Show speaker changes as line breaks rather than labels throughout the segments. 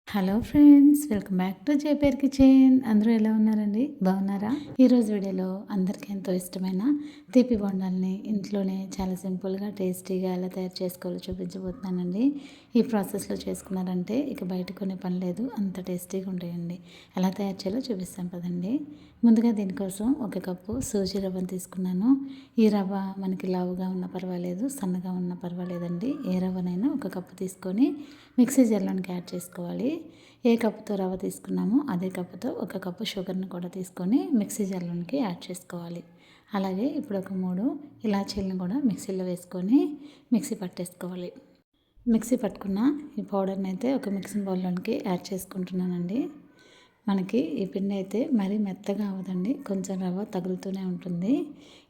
Hello friends, welcome back to జేపేర్ kitchen. అందరూ ఎలా ఉన్నారండి? బాగున్నారా? ఈరోజు వీడియోలో అందరికీ ఎంతో ఇష్టమైన తీపి బొండాలని ఇంట్లోనే చాలా సింపుల్గా టేస్టీగా ఎలా తయారు చేసుకోవాలో చూపించబోతున్నానండి. ఈ ప్రాసెస్లో చేసుకున్నారంటే ఇక బయట కొనే పని లేదు, అంత టేస్టీగా ఉంటాయండి. ఎలా తయారు చేయాలో చూపిస్తాం కదండి. ముందుగా దీనికోసం ఒక కప్పు సూజీ రవ్వను తీసుకున్నాను. ఈ రవ్వ మనకి లావుగా ఉన్నా పర్వాలేదు, సన్నగా ఉన్నా పర్వాలేదండి. ఏ రవ్వనైనా ఒక కప్పు తీసుకొని మిక్సీ జార్లోనికి యాడ్ చేసుకోవాలి. ఏ కప్పుతో రవ్వ తీసుకున్నామో అదే కప్పుతో ఒక కప్పు షుగర్ని కూడా తీసుకొని మిక్సీ జార్లోనికి యాడ్ చేసుకోవాలి. అలాగే ఇప్పుడు ఒక 3 ఇలాచీలను కూడా మిక్సీలో వేసుకొని మిక్సీ పట్టేసుకోవాలి. మిక్సీ పట్టుకున్న ఈ పౌడర్ని అయితే ఒక మిక్సింగ్ బౌల్లోనికి యాడ్ చేసుకుంటున్నానండి. మనకి ఈ పిండి అయితే మరీ మెత్తగా అవ్వదండి, కొంచెం రవ్వ తగులుతూనే ఉంటుంది.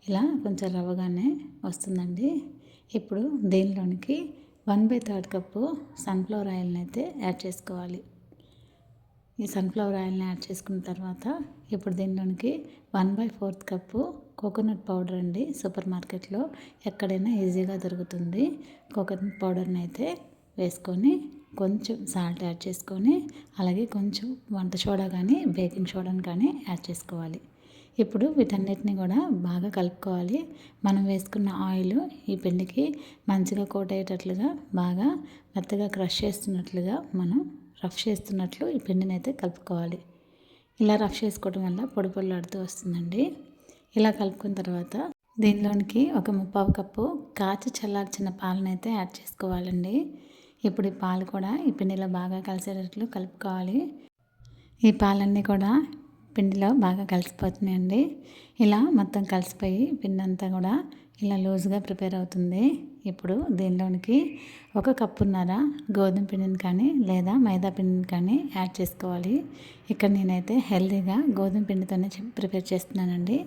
ఇలా కొంచెం రవ్వగానే వస్తుందండి. ఇప్పుడు దీనిలోనికి 1/3 కప్పు సన్ఫ్లవర్ ఆయిల్ని అయితే యాడ్ చేసుకోవాలి. ఈ సన్ఫ్లవర్ ఆయిల్ని యాడ్ చేసుకున్న తర్వాత ఇప్పుడు దీనిలోనికి 1/4 కప్పు కోకోనట్ పౌడర్ అండి. సూపర్ మార్కెట్లో ఎక్కడైనా ఈజీగా దొరుకుతుంది. కోకోనట్ పౌడర్ని అయితే వేసుకొని కొంచెం సాల్ట్ యాడ్ చేసుకొని అలాగే కొంచెం వంట సోడా కానీ బేకింగ్ సోడాని కానీ యాడ్ చేసుకోవాలి. ఇప్పుడు వీటన్నిటిని కూడా బాగా కలుపుకోవాలి. మనం వేసుకున్న ఆయిల్ ఈ పిండికి మంచిగా కోట్ అయ్యేటట్లుగా బాగా మెత్తగా క్రష్ చేస్తున్నట్లుగా మనం రఫ్ చేస్తున్నట్లు ఈ పిండిని అయితే కలుపుకోవాలి. ఇలా రఫ్ చేసుకోవడం వల్ల పొడి పొడిలాడుతూ వస్తుందండి. ఇలా కలుపుకున్న తర్వాత దీనిలోనికి ఒక 3/4 కప్పు కాచి చల్లార్చిన పాలను అయితే యాడ్ చేసుకోవాలండి. ఇప్పుడు ఈ పాలు కూడా ఈ పిండిలో బాగా కలిసేటట్లు కలుపుకోవాలి. ఈ పాలన్నీ కూడా పిండిలో బాగా కలిసిపోతున్నాయండి. ఇలా మొత్తం కలిసిపోయి పిండి అంతా కూడా ఇలా లూజ్గా ప్రిపేర్ అవుతుంది. ఇప్పుడు దీనిలోనికి 1 కప్పున్నర గోధుమ పిండిని కానీ లేదా మైదా పిండిని కానీ యాడ్ చేసుకోవాలి. ఇక్కడ నేనైతే హెల్తీగా గోధుమ పిండితోనే ప్రిపేర్ చేస్తున్నానండి.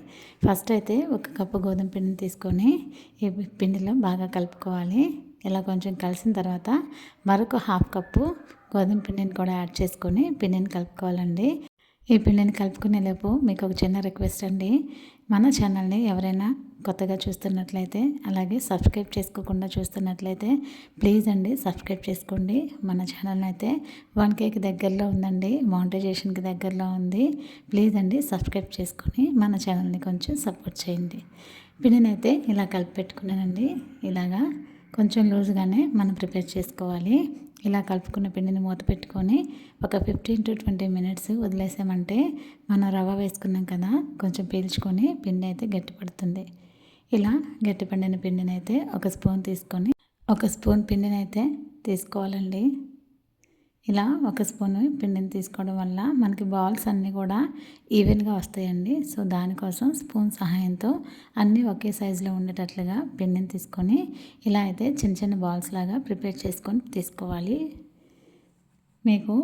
ఫస్ట్ అయితే 1 కప్పు గోధుమ పిండిని తీసుకొని ఈ పిండిలో బాగా కలుపుకోవాలి. ఇలా కొంచెం కలిసిన తర్వాత మరొక 1/2 కప్పు గోధుమ పిండిని కూడా యాడ్ చేసుకొని పిండిని కలుపుకోవాలండి. ఈ పిండిని కలుపుకునేలోపు మీకు ఒక చిన్న రిక్వెస్ట్ అండి. మన ఛానల్ని ఎవరైనా కొత్తగా చూస్తున్నట్లయితే అలాగే సబ్స్క్రైబ్ చేసుకోకుండా చూస్తున్నట్లయితే ప్లీజ్ అండి సబ్స్క్రైబ్ చేసుకోండి. మన ఛానల్ అయితే 1Kకి దగ్గరలో ఉందండి, మానిటైజేషన్కి దగ్గరలో ఉంది. ప్లీజ్ అండి సబ్స్క్రైబ్ చేసుకొని మన ఛానల్ని కొంచెం సపోర్ట్ చేయండి. పిండిని అయితే ఇలా కలిపి పెట్టుకున్నానండి. ఇలాగా కొంచెం లూజ్గానే మనం ప్రిపేర్ చేసుకోవాలి. ఇలా కలుపుకున్న పిండిని మూత పెట్టుకొని ఒక 15 to 20 మినిట్స్ వదిలేసామంటే మనం రవ్వ వేసుకున్నాం కదా, కొంచెం పీల్చుకొని పిండి అయితే గట్టిపడుతుంది. ఇలా గట్టిపడిన పిండిని అయితే ఒక స్పూన్ తీసుకొని ఒక స్పూన్ పిండిని అయితే తీసుకోవాలండి. ఇలా ఒక స్పూన్ పిండిని తీసుకోవడం వల్ల మనకి బాల్స్ అన్నీ కూడా ఈవెన్గా వస్తాయండి. సో దానికోసం స్పూన్ సహాయంతో అన్నీ ఒకే సైజులో ఉండేటట్లుగా పిండిని తీసుకొని ఇలా అయితే చిన్న చిన్న బాల్స్ లాగా ప్రిపేర్ చేసుకొని తీసుకోవాలి. మీకు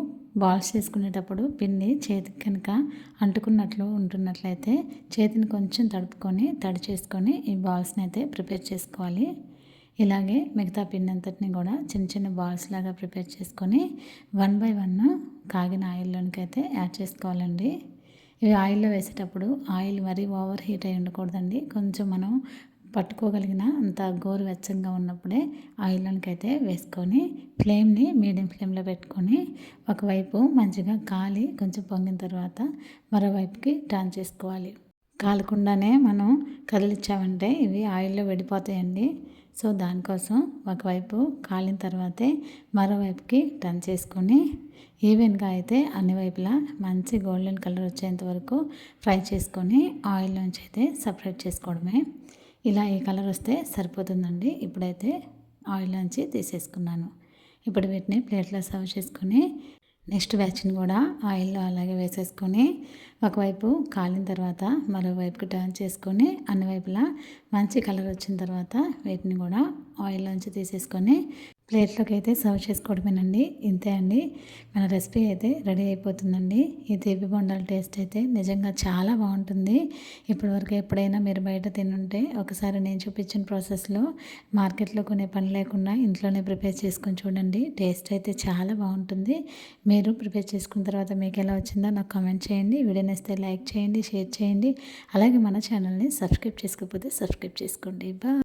బాల్స్ చేసుకునేటప్పుడు పిండి చేతికి కనుక అంటుకున్నట్లు ఉంటున్నట్లయితే చేతిని కొంచెం తడుపుకొని తడి చేసుకొని ఈ బాల్స్ని అయితే ప్రిపేర్ చేసుకోవాలి. ఇలాగే మిగతా పిండి అంతటిని కూడా చిన్న చిన్న బాల్స్ లాగా ప్రిపేర్ చేసుకొని 1 by 1 కాగిన ఆయిల్లోనికి అయితే యాడ్ చేసుకోవాలండి. ఇవి ఆయిల్లో వేసేటప్పుడు ఆయిల్ మరీ ఓవర్ హీట్ అయి ఉండకూడదండి. కొంచెం మనం పట్టుకోగలిగిన అంత గోరువెచ్చంగా ఉన్నప్పుడే ఆయిల్లోనికి అయితే వేసుకొని ఫ్లేమ్ని మీడియం ఫ్లేమ్లో పెట్టుకొని ఒకవైపు మంచిగా కాలి కొంచెం పొంగిన తర్వాత మరోవైపుకి టర్న్ చేసుకోవాలి. కాలకుండానే మనం కదిలిచ్చామంటే ఇవి ఆయిల్లో విడిపోతాయండి. సో దానికోసం ఒకవైపు కాలిన తర్వాతే మరోవైపుకి టర్న్ చేసుకొని ఈవెన్గా అయితే అన్ని వైపులా మంచి గోల్డెన్ కలర్ వచ్చేంత వరకు ఫ్రై చేసుకొని ఆయిల్ నుంచి అయితే సపరేట్ చేసుకోవడమే. ఇలా ఈ కలర్ వస్తే సరిపోతుందండి. ఇప్పుడైతే ఆయిల్ నుంచి తీసేసుకున్నాను. ఇప్పుడు వీటిని ప్లేట్లో సర్వ్ చేసుకొని నెక్స్ట్ బ్యాచ్ని కూడా ఆయిల్లో అలాగే వేసేసుకొని ఒకవైపు కాలిన తర్వాత మరోవైపుకి టర్న్ చేసుకొని అన్ని వైపులా మంచి కలర్ వచ్చిన తర్వాత వీటిని కూడా ఆయిల్లోంచి తీసేసుకొని ప్లేట్లోకి అయితే సర్వ్ చేసుకోవడమేనండి. ఇంతే అండి, మన రెసిపీ అయితే రెడీ అయిపోతుందండి. ఈ తీపి బొండాల టేస్ట్ అయితే నిజంగా చాలా బాగుంటుంది. ఇప్పటివరకు ఎప్పుడైనా మీరు బయట తినుంటే ఒకసారి నేను చూపించిన ప్రాసెస్లో మార్కెట్లో కొనే పని లేకుండా ఇంట్లోనే ప్రిపేర్ చేసుకొని చూడండి. టేస్ట్ అయితే చాలా బాగుంటుంది. మీరు ప్రిపేర్ చేసుకున్న తర్వాత మీకు ఎలా వచ్చిందో నాకు కామెంట్ చేయండి. వీడియో నచ్చితే లైక్ చేయండి, షేర్ చేయండి. అలాగే మన ఛానల్ని సబ్స్క్రైబ్ చేసుకోకపోతే సబ్స్క్రైబ్ చేసుకోండి. బాయ్.